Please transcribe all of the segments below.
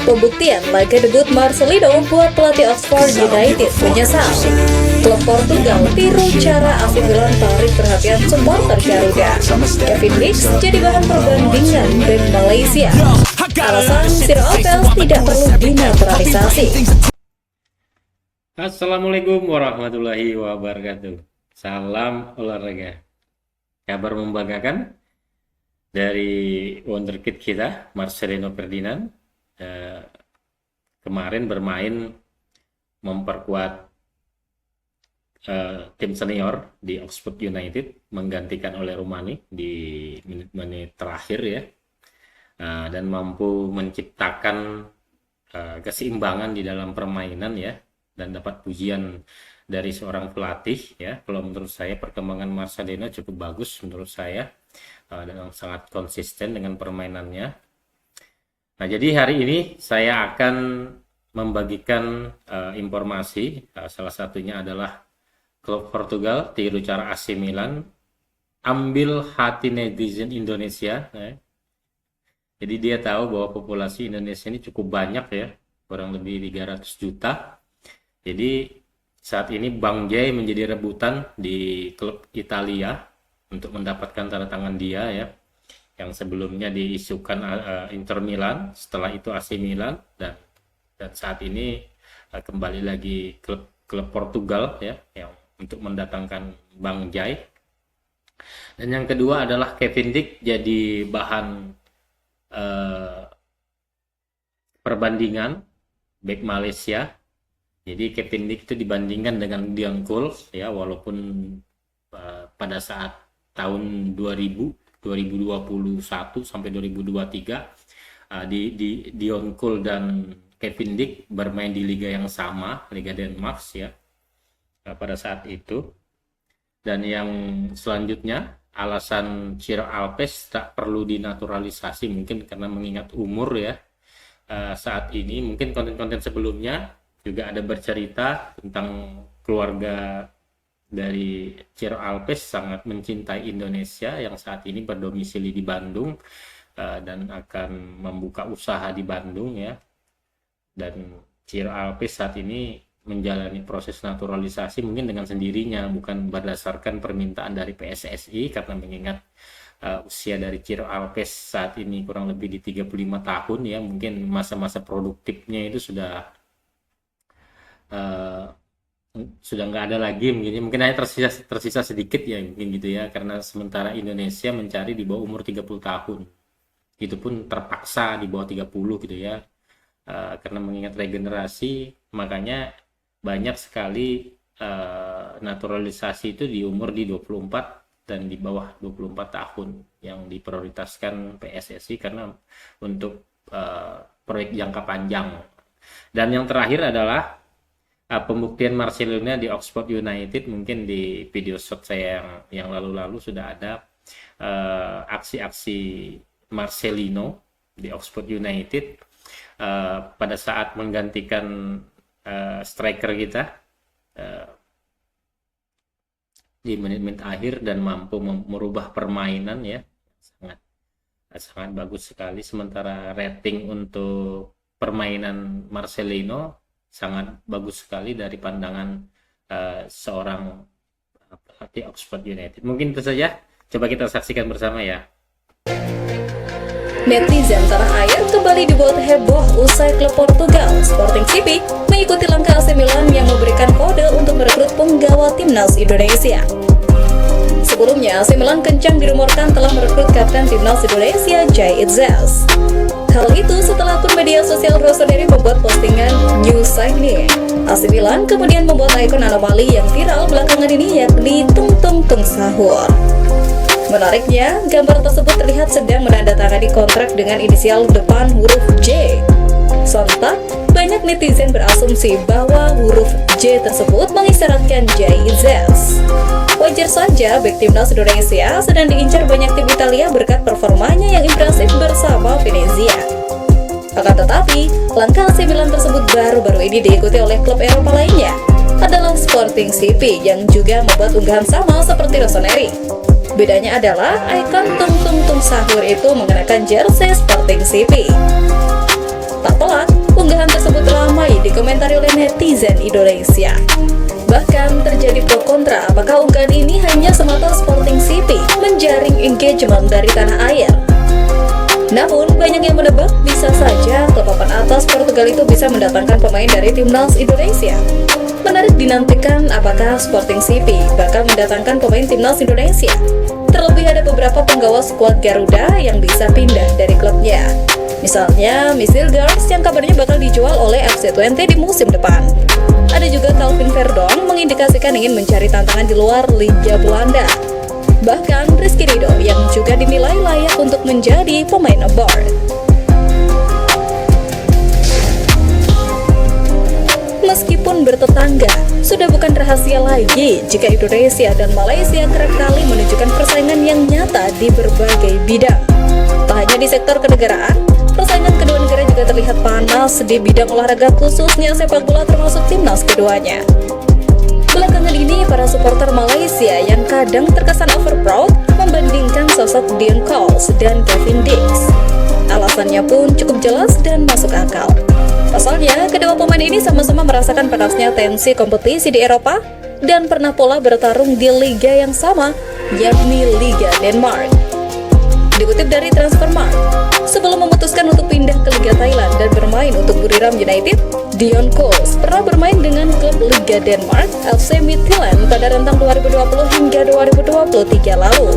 Pembuktian laga debut Marcelino buat pelatih Oxford United menyesal. Klub Portugal tiru cara AC Milan tarik perhatian supporter Garuda. Kevin Dix jadi bahan perbandingan bek Malaysia. Alasan Sir Opel tidak perlu dinaturalisasi. Assalamualaikum warahmatullahi wabarakatuh. Salam olahraga. Kabar membanggakan dari wonderkid kita Marcelino Ferdinand. Kemarin bermain memperkuat tim senior di Oxford United, menggantikan oleh Romani di menit-menit terakhir ya, dan mampu menciptakan keseimbangan di dalam permainan ya, dan dapat pujian dari seorang pelatih ya. Kalau menurut saya perkembangan Marcelino cukup bagus menurut saya, dan sangat konsisten dengan permainannya. Nah, jadi hari ini saya akan membagikan informasi, salah satunya adalah klub Portugal tiru cara AC Milan, ambil hati netizen Indonesia ya. Jadi dia tahu bahwa populasi Indonesia ini cukup banyak ya, kurang lebih 300 juta. Jadi saat ini Bang Jai menjadi rebutan di klub Italia untuk mendapatkan tanda tangan dia ya, yang sebelumnya diisukan Inter Milan, setelah itu AC Milan, dan saat ini kembali lagi klub Portugal ya, yang untuk mendatangkan Bang Jai. Dan yang kedua adalah Kevin Dix jadi bahan perbandingan bek Malaysia. Jadi Kevin Dix itu dibandingkan dengan Dion Cole ya, walaupun pada saat tahun 2021 sampai 2023 Dion Cole dan Kevin Dix bermain di liga yang sama, Liga Denmark ya, pada saat itu. Dan yang selanjutnya, alasan Ciro Alves tak perlu dinaturalisasi, mungkin karena mengingat umur ya. Saat ini mungkin konten-konten sebelumnya juga ada bercerita tentang keluarga dari Ciro Alves sangat mencintai Indonesia yang saat ini berdomisili di Bandung, dan akan membuka usaha di Bandung ya. Dan Ciro Alves saat ini menjalani proses naturalisasi mungkin dengan sendirinya, bukan berdasarkan permintaan dari PSSI, karena mengingat usia dari Ciro Alves saat ini kurang lebih di 35 tahun ya, mungkin masa-masa produktifnya itu sudah nggak ada lagi, mungkin hanya tersisa sedikit ya, mungkin gitu ya, karena sementara Indonesia mencari di bawah umur 30 tahun, itu pun terpaksa di bawah 30 gitu ya, karena mengingat regenerasi, makanya banyak sekali naturalisasi itu di umur di 24 dan di bawah 24 tahun yang diprioritaskan PSSI karena untuk proyek jangka panjang. Dan yang terakhir adalah pembuktian Marcelino di Oxford United. Mungkin di video shot saya yang lalu-lalu sudah ada aksi-aksi Marcelino di Oxford United pada saat menggantikan striker kita di menit-menit akhir dan mampu merubah permainan ya, sangat bagus sekali. Sementara rating untuk permainan Marcelino sangat bagus sekali dari pandangan seorang pelatih Oxford United. Mungkin itu saja, coba kita saksikan bersama ya. Netizen tanah air kembali dibuat heboh usai klub Portugal Sporting CP mengikuti langkah AC Milan yang memberikan kode untuk merekrut penggawa timnas Indonesia. Sebelumnya, AC Milan kencang dirumorkan telah merekrut kapten timnas Indonesia Jai Itzels. Hal itu setelah akun media sosial Rossoneri membuat postingan new signing. AC Milan kemudian membuat ikon anomali yang viral belakangan ini, yakni Tung Tung Tung Sahur. Menariknya, gambar tersebut terlihat sedang menandatangani kontrak dengan inisial depan huruf J. Sontak, banyak netizen berasumsi bahwa huruf J tersebut mengisyaratkan Jai Itzels. Wajar saja bek timnas Indonesia sedang diincar banyak tim Italia berkat performanya yang impresif bersama Venezia. Akan tetapi, langkah AC Milan tersebut baru-baru ini diikuti oleh klub Eropa lainnya, adalah Sporting CP yang juga membuat unggahan sama seperti Rossoneri. Bedanya adalah ikon Tung Tung Tung Sahur itu mengenakan jersey Sporting CP. Tak pelak, netizen Indonesia. Bahkan terjadi pro kontra apakah unggahan ini hanya semata Sporting CP menjaring engagement dari tanah air. Namun, banyak yang menebak bisa saja klub papan atas Portugal itu bisa mendatangkan pemain dari timnas Indonesia. Menarik dinantikan apakah Sporting CP bakal mendatangkan pemain timnas Indonesia. Terlebih ada beberapa penggawa skuad Garuda yang bisa pindah dari klubnya. Misalnya, Misil Girls yang kabarnya bakal dijual oleh FC Twente di musim depan. Ada juga Calvin Verdong mengindikasikan ingin mencari tantangan di luar Liga Belanda. Bahkan Rizky Ridho yang juga dinilai layak untuk menjadi pemain abroad. Meskipun bertetangga, sudah bukan rahasia lagi jika Indonesia dan Malaysia kerap kali menunjukkan persaingan yang nyata di berbagai bidang. Tak hanya di sektor kenegaraan, persaingan kedua negara juga terlihat panas di bidang olahraga khususnya sepak bola termasuk timnas keduanya. Belakangan ini, para supporter Malaysia yang kadang terkesan overproud membandingkan sosok Dion Coles dan Kevin Dix. Alasannya pun cukup jelas dan masuk akal. Pasalnya, kedua pemain ini sama-sama merasakan panasnya tensi kompetisi di Eropa dan pernah pula bertarung di liga yang sama, yakni Liga Denmark. Dikutip dari Transfermarkt, sebelum memutuskan untuk pindah ke Liga Thailand dan bermain untuk Buriram United, Dion Coles pernah bermain dengan klub Liga Denmark, FC Midtjylland pada rentang 2020 hingga 2023 lalu.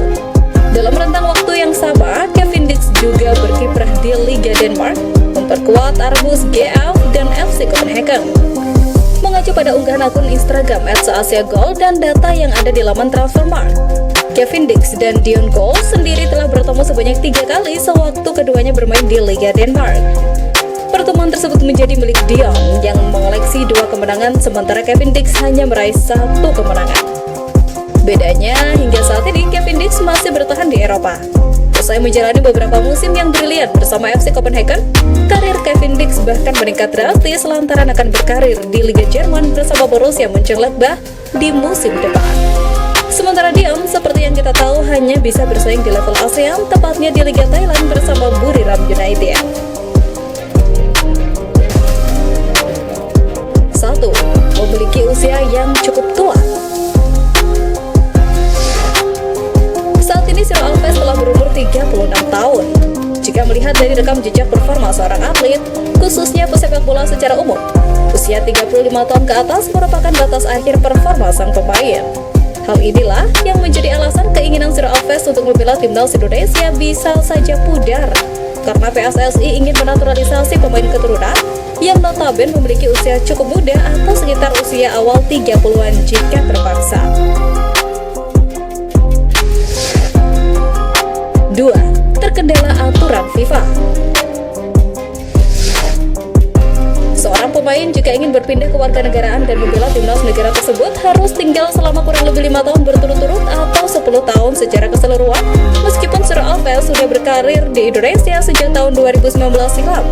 Dalam rentang waktu yang sama, Kevin Dix juga berkiprah di Liga Denmark, memperkuat Aarhus GF dan FC Copenhagen. Mengacu pada unggahan akun Instagram @seasiagoal dan data yang ada di laman Transfermarkt, Kevin Dix dan Dion Coles sendiri telah bertemu sebanyak 3 kali sewaktu keduanya bermain di Liga Denmark. Pertemuan tersebut menjadi milik Dion yang mengoleksi 2 kemenangan sementara Kevin Dix hanya meraih 1 kemenangan. Bedanya, hingga saat ini Kevin Dix masih bertahan di Eropa. Usai menjalani beberapa musim yang brilian bersama FC Copenhagen, karir Kevin Dix bahkan meningkat drastis lantaran akan berkarir di Liga Jerman bersama Borussia Mönchengladbach di musim depan. Sementara Dion, seperti yang kita tahu, hanya bisa bersaing di level ASEAN, tepatnya di Liga Thailand bersama Buriram United. 1. Memiliki usia yang cukup tua. Saat ini Ciro Alves telah berumur 36 tahun. Jika melihat dari rekam jejak performa seorang atlet, khususnya pesepak bola secara umum, usia 35 tahun ke atas merupakan batas akhir performa sang pemain. Hal inilah yang menjadi alasan keinginan Ciro Alves untuk membela timnas Indonesia bisa saja pudar, karena PSSI ingin menaturalisasi pemain keturunan yang notabene memiliki usia cukup muda atau sekitar usia awal 30-an jika terpaksa. 2. Terkendala aturan FIFA. Seorang pemain jika ingin berpindah ke warganegaraan dan membela timnas negara tersebut harus tinggal selama kurang lebih 5 tahun berturut-turut atau 10 tahun secara keseluruhan, meskipun Ciro Alves sudah berkarir di Indonesia sejak tahun 2019 silam.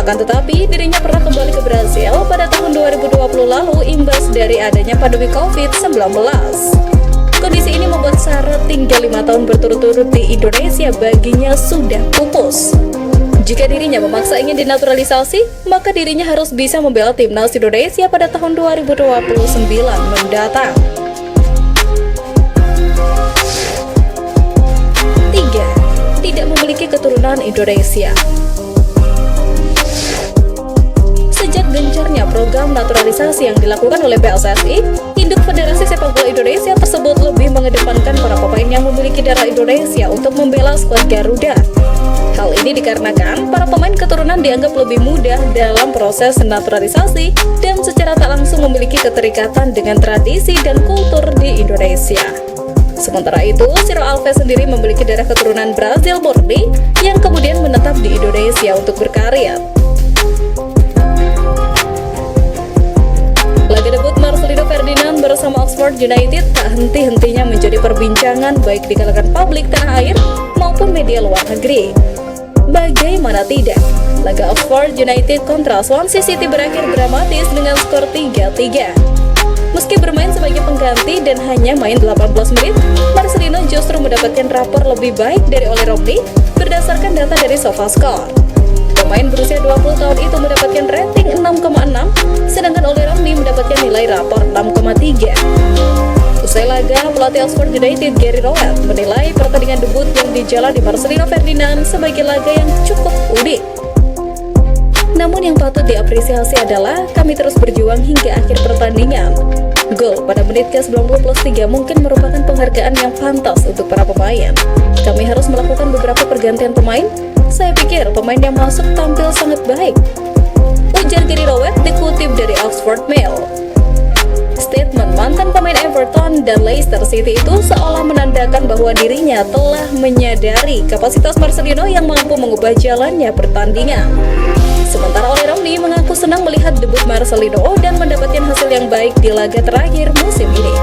Akan tetapi, dirinya pernah kembali ke Brasil pada tahun 2020 lalu imbas dari adanya pandemi COVID-19. Kondisi ini membuat syarat tinggal 5 tahun berturut-turut di Indonesia baginya sudah pupus. Jika dirinya memaksa ingin dinaturalisasi, maka dirinya harus bisa membela timnas Indonesia pada tahun 2029 mendatang. 3. Tidak memiliki keturunan Indonesia. Sejak gencarnya program naturalisasi yang dilakukan oleh PSSI, induk Federasi Sepak Bola Indonesia tersebut lebih mengedepankan para pemain yang memiliki darah Indonesia untuk membela skuad Garuda. Hal ini dikarenakan para pemain keturunan dianggap lebih mudah dalam proses naturalisasi dan secara tak langsung memiliki keterikatan dengan tradisi dan kultur di Indonesia. Sementara itu, Ciro Alves sendiri memiliki darah keturunan Brazil murni yang kemudian menetap di Indonesia untuk berkarir. Laga debut Marcelino Ferdinand bersama Oxford United tak henti-hentinya menjadi perbincangan baik di kalangan publik tanah air maupun media luar negeri. Bagaimana tidak, laga Oxford United kontra Swansea City berakhir dramatis dengan skor 3-3. Meski bermain sebagai pengganti dan hanya main 18 menit, Marcelino justru mendapatkan rapor lebih baik dari Ole Romney berdasarkan data dari SofaScore. Pemain berusia 20 tahun itu mendapatkan rating 6,6 sedangkan Oli Romney mendapatkan nilai rapor 6,3. Usai laga, pelatih Oxford United Gary Rowett menilai pertandingan debut yang dijalani Marcelino Ferdinand sebagai laga yang cukup unik. Namun yang patut diapresiasi adalah kami terus berjuang hingga akhir pertandingan. Gol pada menit ke-90+3 mungkin merupakan penghargaan yang pantas untuk para pemain. Kami harus melakukan beberapa pergantian pemain. Saya pikir pemain yang masuk tampil sangat baik, ujar Gary Rowett dikutip dari Oxford Mail. Statement mantan pemain Everton dan Leicester City itu seolah menandakan bahwa dirinya telah menyadari kapasitas Marcelino yang mampu mengubah jalannya pertandingan. Sementara Oli Romney mengaku senang melihat debut Marcelino dan mendapatkan hasil yang baik di laga terakhir musim ini.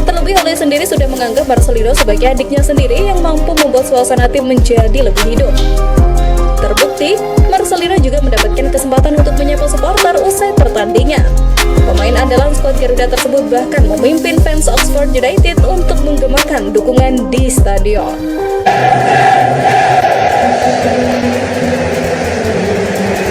Terlebih Oli sendiri sudah menganggap Marcelino sebagai adiknya sendiri yang mampu membuat suasana tim menjadi lebih hidup. Terbukti, Marcelino juga mendapatkan kesempatan untuk menyapa supporter usai pertandingan. Pemain andalan skuad Garuda tersebut bahkan memimpin fans Oxford United untuk menggemakan dukungan di stadion.